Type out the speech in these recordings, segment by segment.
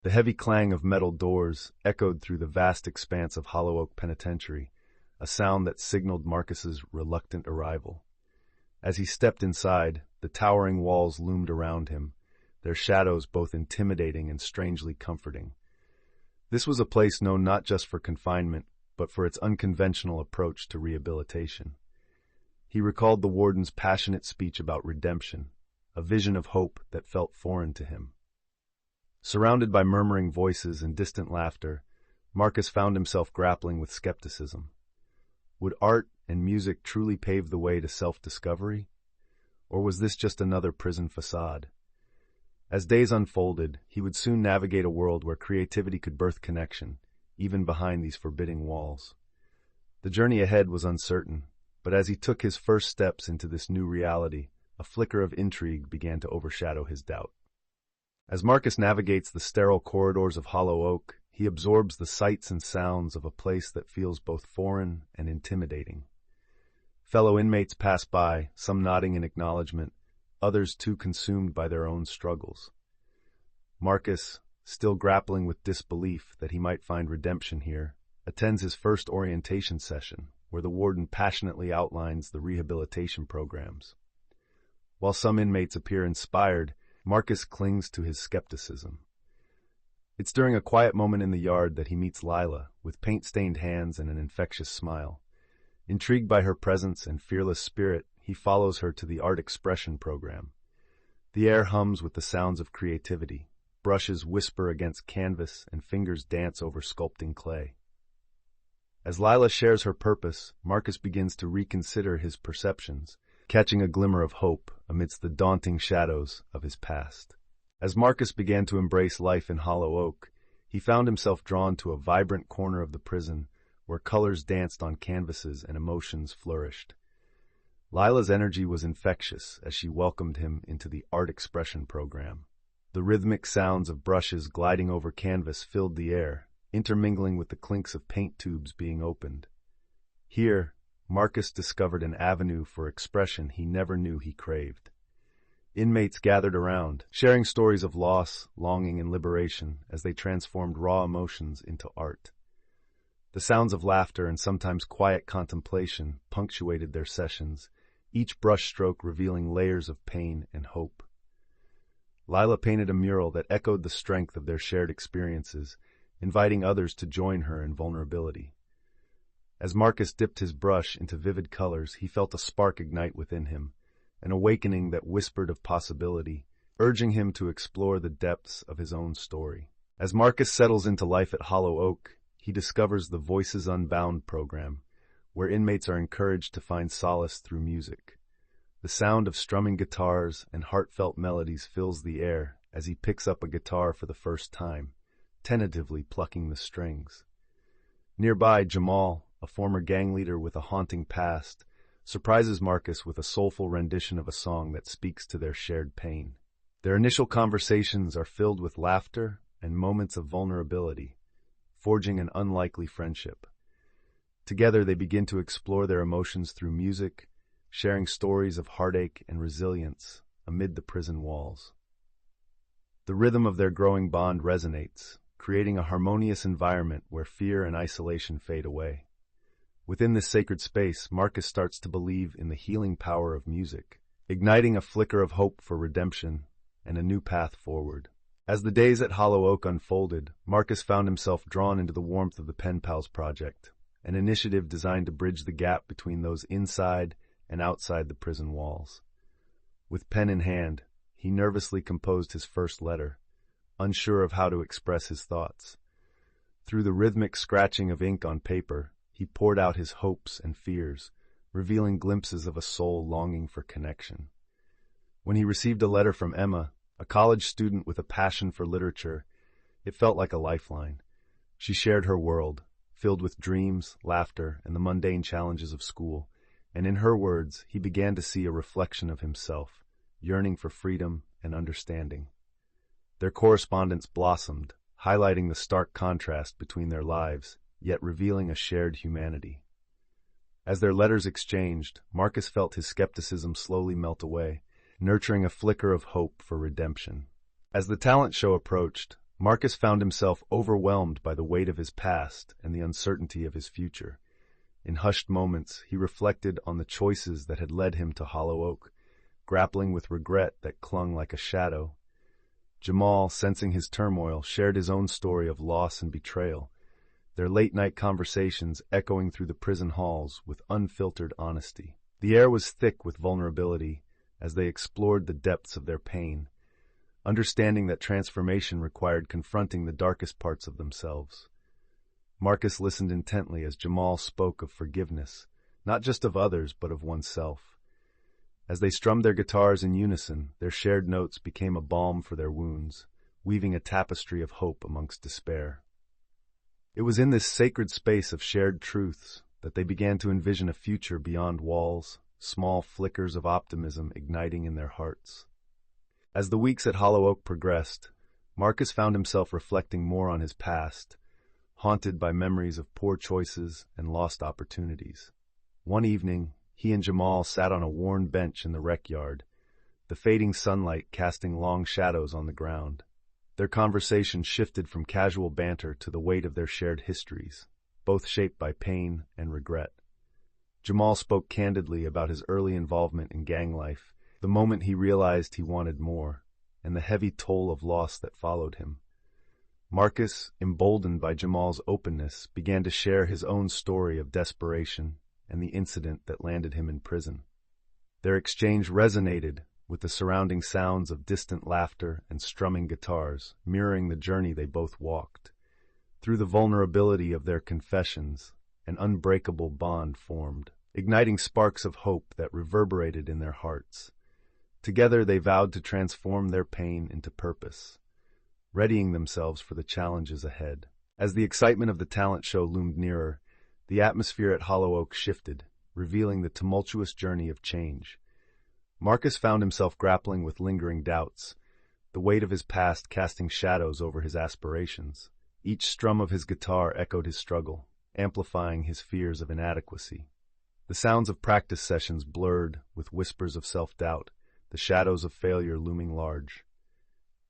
The heavy clang of metal doors echoed through the vast expanse of Hollow Oak Penitentiary, a sound that signaled Marcus's reluctant arrival. As he stepped inside, the towering walls loomed around him, their shadows both intimidating and strangely comforting. This was a place known not just for confinement, but for its unconventional approach to rehabilitation. He recalled the warden's passionate speech about redemption, a vision of hope that felt foreign to him. Surrounded by murmuring voices and distant laughter, Marcus found himself grappling with skepticism. Would art and music truly pave the way to self-discovery? Or was this just another prison facade? As days unfolded, he would soon navigate a world where creativity could birth connection, even behind these forbidding walls. The journey ahead was uncertain, but as he took his first steps into this new reality, a flicker of intrigue began to overshadow his doubt. As Marcus navigates the sterile corridors of Hollow Oak, he absorbs the sights and sounds of a place that feels both foreign and intimidating. Fellow inmates pass by, some nodding in acknowledgement, others too consumed by their own struggles. Marcus, still grappling with disbelief that he might find redemption here, attends his first orientation session, where the warden passionately outlines the rehabilitation programs. While some inmates appear inspired, Marcus clings to his skepticism. It's during a quiet moment in the yard that he meets Lila, with paint-stained hands and an infectious smile. Intrigued by her presence and fearless spirit, he follows her to the art expression program. The air hums with the sounds of creativity. Brushes whisper against canvas and fingers dance over sculpting clay. As Lila shares her purpose, Marcus begins to reconsider his perceptions, catching a glimmer of hope amidst the daunting shadows of his past. As Marcus began to embrace life in Hollow Oak, he found himself drawn to a vibrant corner of the prison where colors danced on canvases and emotions flourished. Lila's energy was infectious as she welcomed him into the art expression program. The rhythmic sounds of brushes gliding over canvas filled the air, intermingling with the clinks of paint tubes being opened. Here, Marcus discovered an avenue for expression he never knew he craved. Inmates gathered around, sharing stories of loss, longing, and liberation as they transformed raw emotions into art. The sounds of laughter and sometimes quiet contemplation punctuated their sessions, each brushstroke revealing layers of pain and hope. Lila painted a mural that echoed the strength of their shared experiences, inviting others to join her in vulnerability. As Marcus dipped his brush into vivid colors, he felt a spark ignite within him, an awakening that whispered of possibility, urging him to explore the depths of his own story. As Marcus settles into life at Hollow Oak, he discovers the Voices Unbound program, where inmates are encouraged to find solace through music. The sound of strumming guitars and heartfelt melodies fills the air as he picks up a guitar for the first time, tentatively plucking the strings. Nearby, Jamal, a former gang leader with a haunting past, surprises Marcus with a soulful rendition of a song that speaks to their shared pain. Their initial conversations are filled with laughter and moments of vulnerability, forging an unlikely friendship. Together they begin to explore their emotions through music, sharing stories of heartache and resilience amid the prison walls. The rhythm of their growing bond resonates, creating a harmonious environment where fear and isolation fade away. Within this sacred space, Marcus starts to believe in the healing power of music, igniting a flicker of hope for redemption and a new path forward. As the days at Hollow Oak unfolded, Marcus found himself drawn into the warmth of the Pen Pals project, an initiative designed to bridge the gap between those inside and outside the prison walls. With pen in hand, he nervously composed his first letter, unsure of how to express his thoughts. Through the rhythmic scratching of ink on paper, he poured out his hopes and fears, revealing glimpses of a soul longing for connection. When he received a letter from Emma, a college student with a passion for literature, it felt like a lifeline. She shared her world, filled with dreams, laughter, and the mundane challenges of school, and in her words, he began to see a reflection of himself, yearning for freedom and understanding. Their correspondence blossomed, highlighting the stark contrast between their lives, yet revealing a shared humanity. As their letters exchanged, Marcus felt his skepticism slowly melt away, nurturing a flicker of hope for redemption. As the talent show approached, Marcus found himself overwhelmed by the weight of his past and the uncertainty of his future. In hushed moments, he reflected on the choices that had led him to Hollow Oak, grappling with regret that clung like a shadow. Jamal, sensing his turmoil, shared his own story of loss and betrayal, their late-night conversations echoing through the prison halls with unfiltered honesty. The air was thick with vulnerability as they explored the depths of their pain, understanding that transformation required confronting the darkest parts of themselves. Marcus listened intently as Jamal spoke of forgiveness, not just of others, but of oneself. As they strummed their guitars in unison, their shared notes became a balm for their wounds, weaving a tapestry of hope amongst despair. It was in this sacred space of shared truths that they began to envision a future beyond walls, small flickers of optimism igniting in their hearts. As the weeks at Hollow Oak progressed, Marcus found himself reflecting more on his past, haunted by memories of poor choices and lost opportunities. One evening, he and Jamal sat on a worn bench in the rec yard, the fading sunlight casting long shadows on the ground. Their conversation shifted from casual banter to the weight of their shared histories, both shaped by pain and regret. Jamal spoke candidly about his early involvement in gang life, the moment he realized he wanted more, and the heavy toll of loss that followed him. Marcus, emboldened by Jamal's openness, began to share his own story of desperation and the incident that landed him in prison. Their exchange resonated with the surrounding sounds of distant laughter and strumming guitars, mirroring the journey they both walked. Through the vulnerability of their confessions, an unbreakable bond formed, igniting sparks of hope that reverberated in their hearts. Together they vowed to transform their pain into purpose, readying themselves for the challenges ahead. As the excitement of the talent show loomed nearer, the atmosphere at Hollow Oak shifted, revealing the tumultuous journey of change. Marcus found himself grappling with lingering doubts, the weight of his past casting shadows over his aspirations. Each strum of his guitar echoed his struggle, amplifying his fears of inadequacy. The sounds of practice sessions blurred with whispers of self-doubt, the shadows of failure looming large.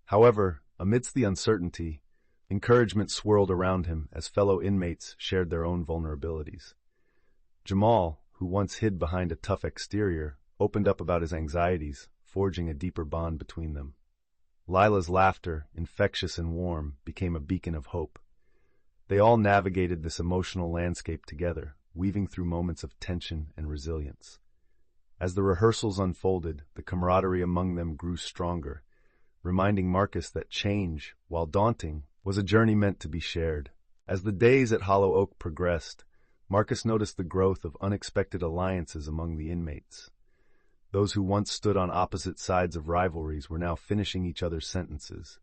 However, amidst the uncertainty, encouragement swirled around him as fellow inmates shared their own vulnerabilities. Jamal, who once hid behind a tough exterior, opened up about his anxieties, forging a deeper bond between them. Lila's laughter, infectious and warm, became a beacon of hope. They all navigated this emotional landscape together, weaving through moments of tension and resilience. As the rehearsals unfolded, the camaraderie among them grew stronger, reminding Marcus that change, while daunting, was a journey meant to be shared. As the days at Hollow Oak progressed, Marcus noticed the growth of unexpected alliances among the inmates. Those who once stood on opposite sides of rivalries were now finishing each other's sentences,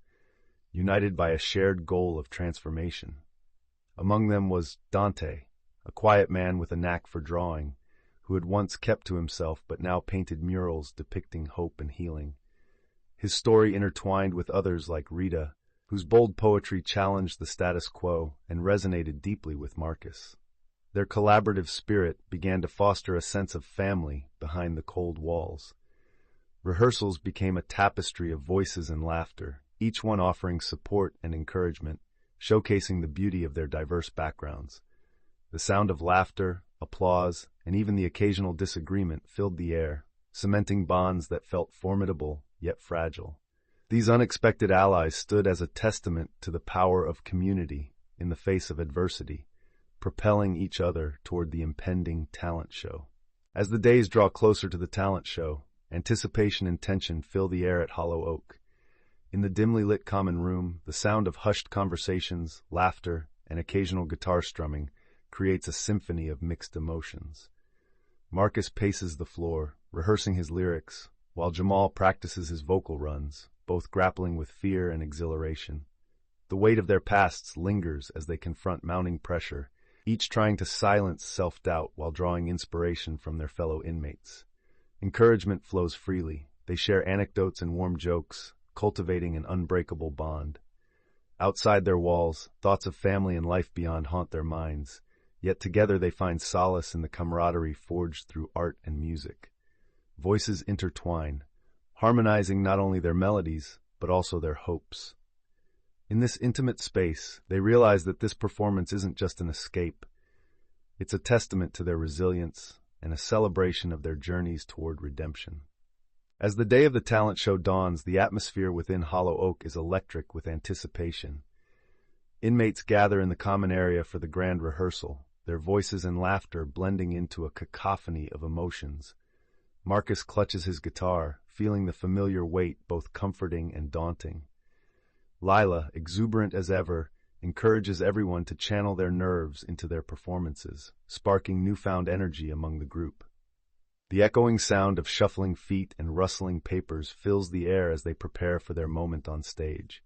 united by a shared goal of transformation. Among them was Dante, a quiet man with a knack for drawing, who had once kept to himself but now painted murals depicting hope and healing. His story intertwined with others like Rita, whose bold poetry challenged the status quo and resonated deeply with Marcus. Their collaborative spirit began to foster a sense of family behind the cold walls. Rehearsals became a tapestry of voices and laughter, each one offering support and encouragement, showcasing the beauty of their diverse backgrounds. The sound of laughter, applause, and even the occasional disagreement filled the air, cementing bonds that felt formidable yet fragile. These unexpected allies stood as a testament to the power of community in the face of adversity, propelling each other toward the impending talent show. As the days draw closer to the talent show, anticipation and tension fill the air at Hollow Oak. In the dimly lit common room, the sound of hushed conversations, laughter, and occasional guitar strumming creates a symphony of mixed emotions. Marcus paces the floor, rehearsing his lyrics, while Jamal practices his vocal runs, both grappling with fear and exhilaration. The weight of their pasts lingers as they confront mounting pressure, each trying to silence self-doubt while drawing inspiration from their fellow inmates. Encouragement flows freely. They share anecdotes and warm jokes, cultivating an unbreakable bond. Outside their walls, thoughts of family and life beyond haunt their minds, yet together they find solace in the camaraderie forged through art and music. Voices intertwine, harmonizing not only their melodies, but also their hopes. In this intimate space, they realize that this performance isn't just an escape. It's a testament to their resilience and a celebration of their journeys toward redemption. As the day of the talent show dawns, the atmosphere within Hollow Oak is electric with anticipation. Inmates gather in the common area for the grand rehearsal, their voices and laughter blending into a cacophony of emotions. Marcus clutches his guitar, feeling the familiar weight both comforting and daunting. Lila, exuberant as ever, encourages everyone to channel their nerves into their performances, sparking newfound energy among the group. The echoing sound of shuffling feet and rustling papers fills the air as they prepare for their moment on stage.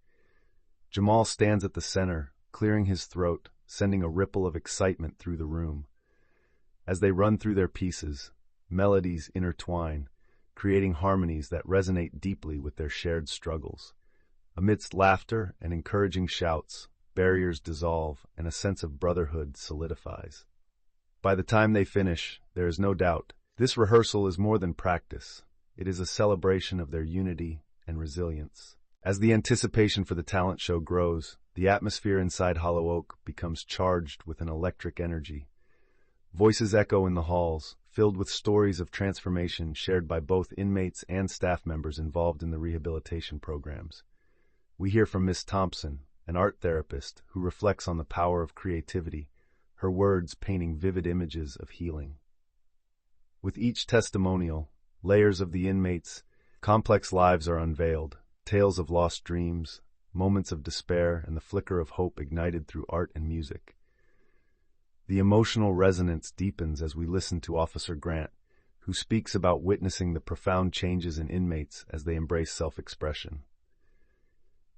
Jamal stands at the center, clearing his throat, sending a ripple of excitement through the room. As they run through their pieces, melodies intertwine, creating harmonies that resonate deeply with their shared struggles. Amidst laughter and encouraging shouts, barriers dissolve and a sense of brotherhood solidifies. By the time they finish, there is no doubt, this rehearsal is more than practice. It is a celebration of their unity and resilience. As the anticipation for the talent show grows, the atmosphere inside Hollow Oak becomes charged with an electric energy. Voices echo in the halls, filled with stories of transformation shared by both inmates and staff members involved in the rehabilitation programs. We hear from Miss Thompson, an art therapist who reflects on the power of creativity, her words painting vivid images of healing. With each testimonial, layers of the inmates' complex lives are unveiled, tales of lost dreams, moments of despair, and the flicker of hope ignited through art and music. The emotional resonance deepens as we listen to Officer Grant, who speaks about witnessing the profound changes in inmates as they embrace self-expression.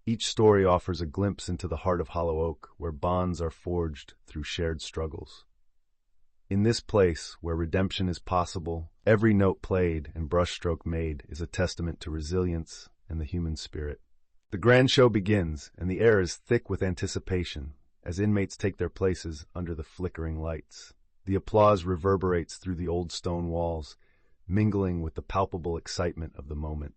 Each story offers a glimpse into the heart of Hollow Oak, where bonds are forged through shared struggles. In this place, where redemption is possible, every note played and brushstroke made is a testament to resilience and the human spirit. The grand show begins, and the air is thick with anticipation as inmates take their places under the flickering lights. The applause reverberates through the old stone walls, mingling with the palpable excitement of the moment.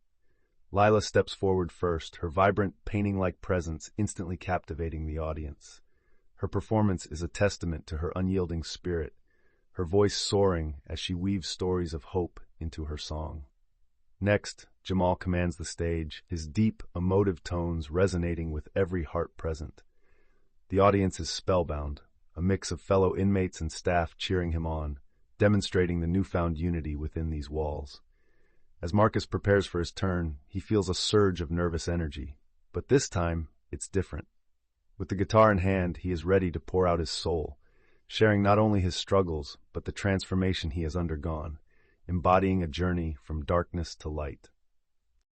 Lila steps forward first, her vibrant, painting-like presence instantly captivating the audience. Her performance is a testament to her unyielding spirit, her voice soaring as she weaves stories of hope into her song. Next, Jamal commands the stage, his deep, emotive tones resonating with every heart present. The audience is spellbound, a mix of fellow inmates and staff cheering him on, demonstrating the newfound unity within these walls. As Marcus prepares for his turn, he feels a surge of nervous energy, but this time, it's different. With the guitar in hand, he is ready to pour out his soul, sharing not only his struggles, but the transformation he has undergone, embodying a journey from darkness to light.